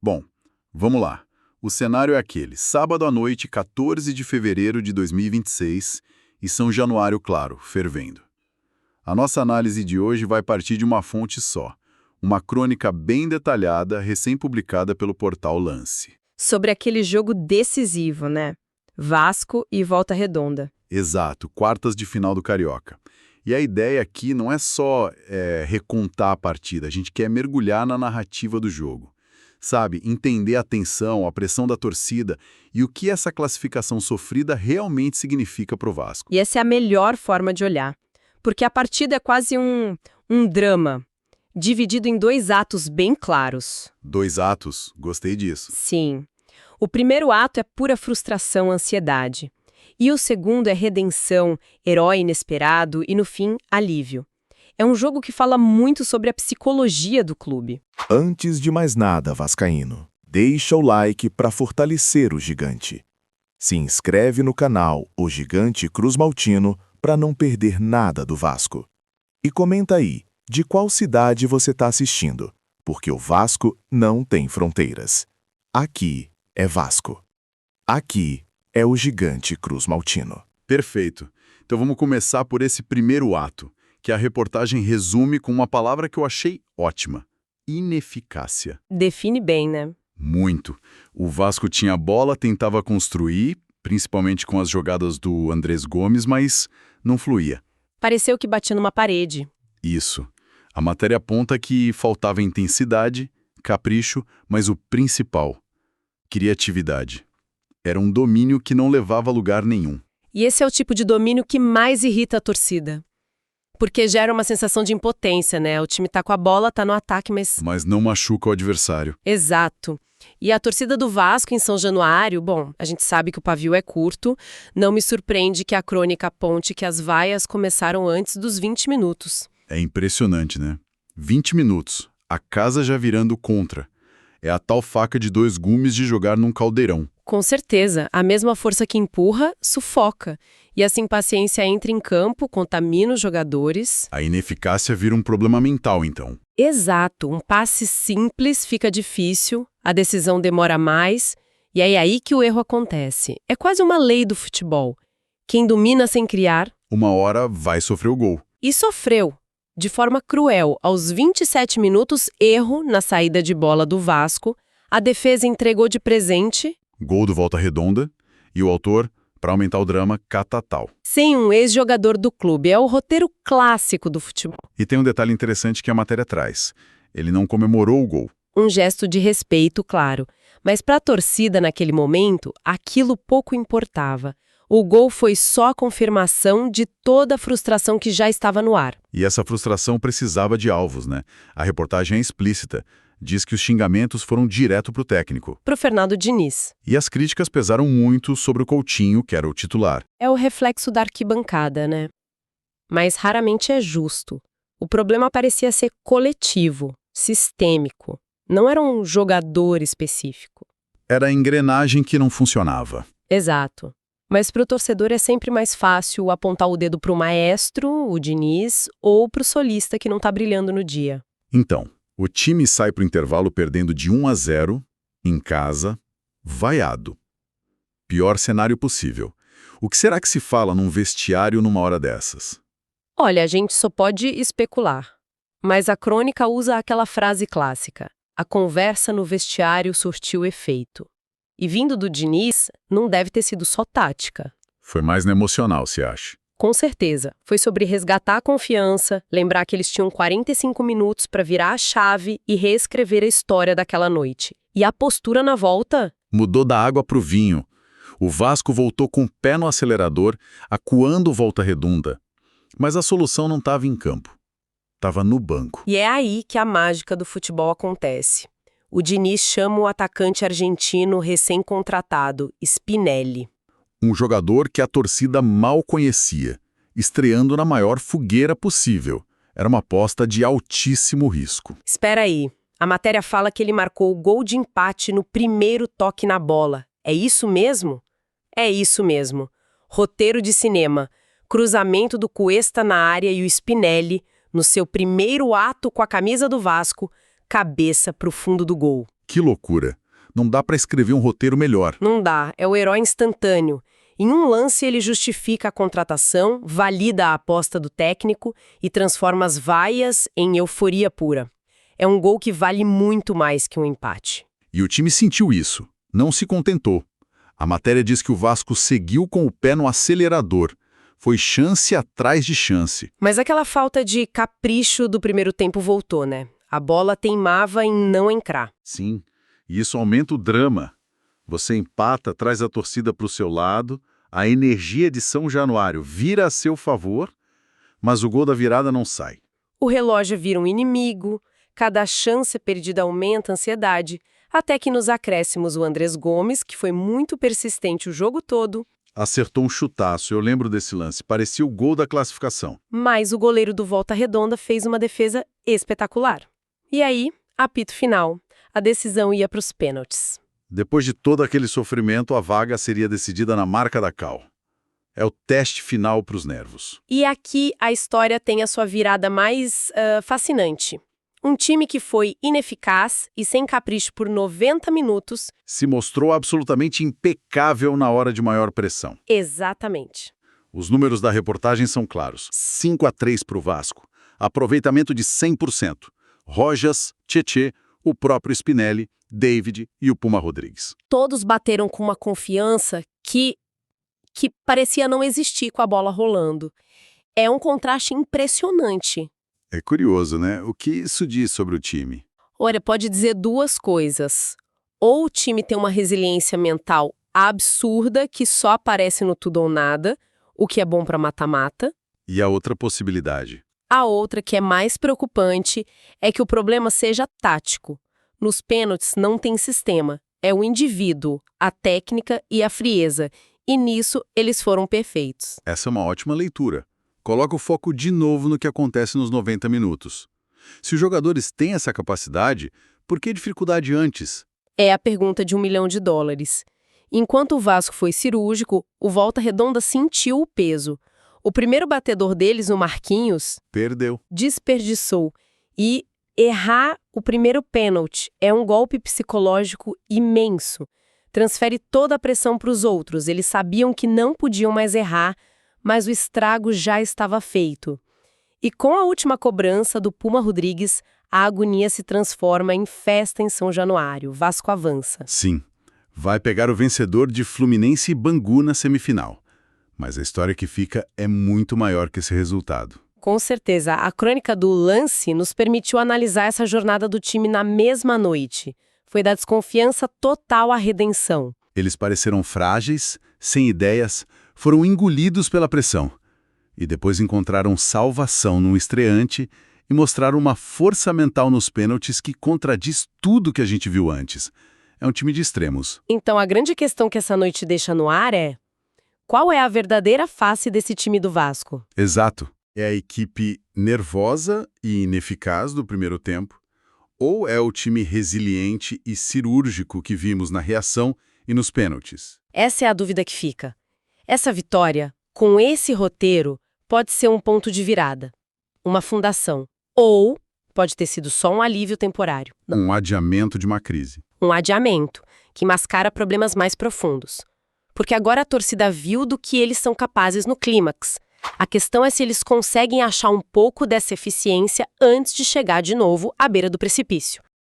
Bom, vamos lá. O cenário é aquele: sábado à noite, 14 de fevereiro de 2026, e São Januário, claro, fervendo. A nossa análise de hoje vai partir de uma fonte só, uma crônica bem detalhada, recém-publicada pelo portal Lance. Sobre aquele jogo decisivo, né? Vasco e Volta Redonda. Exato, quartas de final do Carioca. E a ideia aqui não é só recontar a partida, a gente quer mergulhar na narrativa do jogo. Sabe, entender a tensão, a pressão da torcida e o que essa classificação sofrida realmente significa para o Vasco. E essa é a melhor forma de olhar, porque a partida é quase um drama, dividido em dois atos bem claros. 2 atos, gostei disso. Sim. O primeiro ato é pura frustração, ansiedade. E o segundo é redenção, herói inesperado e, no fim, alívio. É um jogo que fala muito sobre a psicologia do clube. Antes de mais nada, vascaíno, deixa o like para fortalecer o gigante. Se inscreve no canal O Gigante Cruz Maltino para não perder nada do Vasco. E comenta aí de qual cidade você está assistindo, porque o Vasco não tem fronteiras. Aqui é Vasco. Aqui é o Gigante Cruz Maltino. Perfeito. Então vamos começar por esse primeiro ato, que a reportagem resume com uma palavra que eu achei ótima: ineficácia. Define bem, né? Muito. O Vasco tinha a bola, tentava construir, principalmente com as jogadas do Andrés Gomes, mas não fluía. Pareceu que batia numa parede. Isso. A matéria aponta que faltava intensidade, capricho, mas o principal: criatividade. Era um domínio que não levava a lugar nenhum. E esse é o tipo de domínio que mais irrita a torcida. Porque gera uma sensação de impotência, né? O time tá com a bola, tá no ataque, mas... Mas não machuca o adversário. Exato. E a torcida do Vasco em São Januário, bom, a gente sabe que o pavio é curto, não me surpreende que a crônica aponte que as vaias começaram antes dos 20 minutos. É impressionante, né? 20 minutos, a casa já virando contra. É a tal faca de 2 gumes de jogar num caldeirão. Com certeza, a mesma força que empurra, sufoca. E essa impaciência entra em campo, contamina os jogadores. A ineficácia vira um problema mental, então. Exato, um passe simples fica difícil, a decisão demora mais, e é aí que o erro acontece. É quase uma lei do futebol. Quem domina sem criar... Uma hora vai sofrer o gol. E sofreu, de forma cruel. Aos 27 minutos, erro na saída de bola do Vasco, a defesa entregou de presente... Gol do Volta Redonda, e o autor, para aumentar o drama, Catatal. Sem um ex-jogador do clube. É o roteiro clássico do futebol. E tem um detalhe interessante que a matéria traz: ele não comemorou o gol. Um gesto de respeito, claro. Mas para a torcida naquele momento, aquilo pouco importava. O gol foi só a confirmação de toda a frustração que já estava no ar. E essa frustração precisava de alvos, né? A reportagem é explícita. Diz que os xingamentos foram direto para o técnico. Para o Fernando Diniz. E as críticas pesaram muito sobre o Coutinho, que era o titular. É o reflexo da arquibancada, né? Mas raramente é justo. O problema parecia ser coletivo, sistêmico. Não era um jogador específico. Era a engrenagem que não funcionava. Exato. Mas para o torcedor é sempre mais fácil apontar o dedo para o maestro, o Diniz, ou para o solista que não está brilhando no dia. Então, o time sai para o intervalo perdendo de 1-0, em casa, vaiado. Pior cenário possível. O que será que se fala num vestiário numa hora dessas? Olha, a gente só pode especular. Mas a crônica usa aquela frase clássica: a conversa no vestiário surtiu efeito. E vindo do Diniz, não deve ter sido só tática. Foi mais no emocional, se acha? Com certeza. Foi sobre resgatar a confiança, lembrar que eles tinham 45 minutos para virar a chave e reescrever a história daquela noite. E a postura na volta? Mudou da água para o vinho. O Vasco voltou com o pé no acelerador, acuando Volta Redonda. Mas a solução não estava em campo. Estava no banco. E é aí que a mágica do futebol acontece. O Diniz chama o atacante argentino recém-contratado, Spinelli. Um jogador que a torcida mal conhecia, estreando na maior fogueira possível. Era uma aposta de altíssimo risco. Espera aí. A matéria fala que ele marcou o gol de empate no primeiro toque na bola. É isso mesmo? É isso mesmo. Roteiro de cinema. Cruzamento do Cuesta na área e o Spinelli, no seu primeiro ato com a camisa do Vasco, cabeça pro fundo do gol. Que loucura! Não dá para escrever um roteiro melhor. Não dá, é o herói instantâneo. Em um lance, ele justifica a contratação, valida a aposta do técnico e transforma as vaias em euforia pura. É um gol que vale muito mais que um empate. E o time sentiu isso. Não se contentou. A matéria diz que o Vasco seguiu com o pé no acelerador. Foi chance atrás de chance. Mas aquela falta de capricho do primeiro tempo voltou, né? A bola teimava em não entrar. Sim, e isso aumenta o drama. Você empata, traz a torcida para o seu lado, a energia de São Januário vira a seu favor, mas o gol da virada não sai. O relógio vira um inimigo, cada chance perdida aumenta a ansiedade, até que nos acréscimos o Andrés Gomes, que foi muito persistente o jogo todo, Acertou um chutaço, eu lembro desse lance, parecia o gol da classificação. mas o goleiro do Volta Redonda fez uma defesa espetacular. E aí, apito final, a decisão ia para os pênaltis. Depois de todo aquele sofrimento, a vaga seria decidida na marca da cal. É o teste final para os nervos. E aqui a história tem a sua virada mais fascinante. Um time que foi ineficaz e sem capricho por 90 minutos. Se mostrou absolutamente impecável na hora de maior pressão. Exatamente. Os números da reportagem são claros. 5-3 para o Vasco. Aproveitamento de 100%. Rojas, Tietê, o próprio Spinelli, David e o Puma Rodrigues. Todos bateram com uma confiança que parecia não existir com a bola rolando. É um contraste impressionante. É curioso, né? O que isso diz sobre o time? Olha, pode dizer duas coisas. Ou o time tem uma resiliência mental absurda que só aparece no tudo ou nada, o que é bom para mata-mata. E a outra possibilidade? A outra, que é mais preocupante, é que o problema seja tático. Nos pênaltis não tem sistema. É o indivíduo, a técnica e a frieza. E nisso eles foram perfeitos. Essa é uma ótima leitura. Coloca o foco de novo no que acontece nos 90 minutos. Se os jogadores têm essa capacidade, por que dificuldade antes? É a pergunta de $1 milhão. Enquanto o Vasco foi cirúrgico, o Volta Redonda sentiu o peso. O primeiro batedor deles, o Marquinhos, Perdeu. desperdiçou. E errar o primeiro pênalti é um golpe psicológico imenso. Transfere toda a pressão para os outros. Eles sabiam que não podiam mais errar, mas o estrago já estava feito. E com a última cobrança do Puma Rodrigues, a agonia se transforma em festa em São Januário. Vasco avança. Sim, vai pegar o vencedor de Fluminense e Bangu na semifinal. Mas a história que fica é muito maior que esse resultado. Com certeza, a crônica do lance nos permitiu analisar essa jornada do time na mesma noite. Foi da desconfiança total à redenção. Eles pareceram frágeis, sem ideias, foram engolidos pela pressão. E depois encontraram salvação num estreante e mostraram uma força mental nos pênaltis que contradiz tudo que a gente viu antes. É um time de extremos. Então a grande questão que essa noite deixa no ar é: qual é a verdadeira face desse time do Vasco? Exato. É a equipe nervosa e ineficaz do primeiro tempo? Ou é o time resiliente e cirúrgico que vimos na reação e nos pênaltis? Essa é a dúvida que fica. Essa vitória, com esse roteiro, pode ser um ponto de virada, uma fundação. Ou pode ter sido só um alívio temporário. Um adiamento de uma crise. Um adiamento, que mascara problemas mais profundos. Porque agora a torcida viu do que eles são capazes no clímax. A questão é se eles conseguem achar um pouco dessa eficiência antes de chegar de novo à beira do precipício.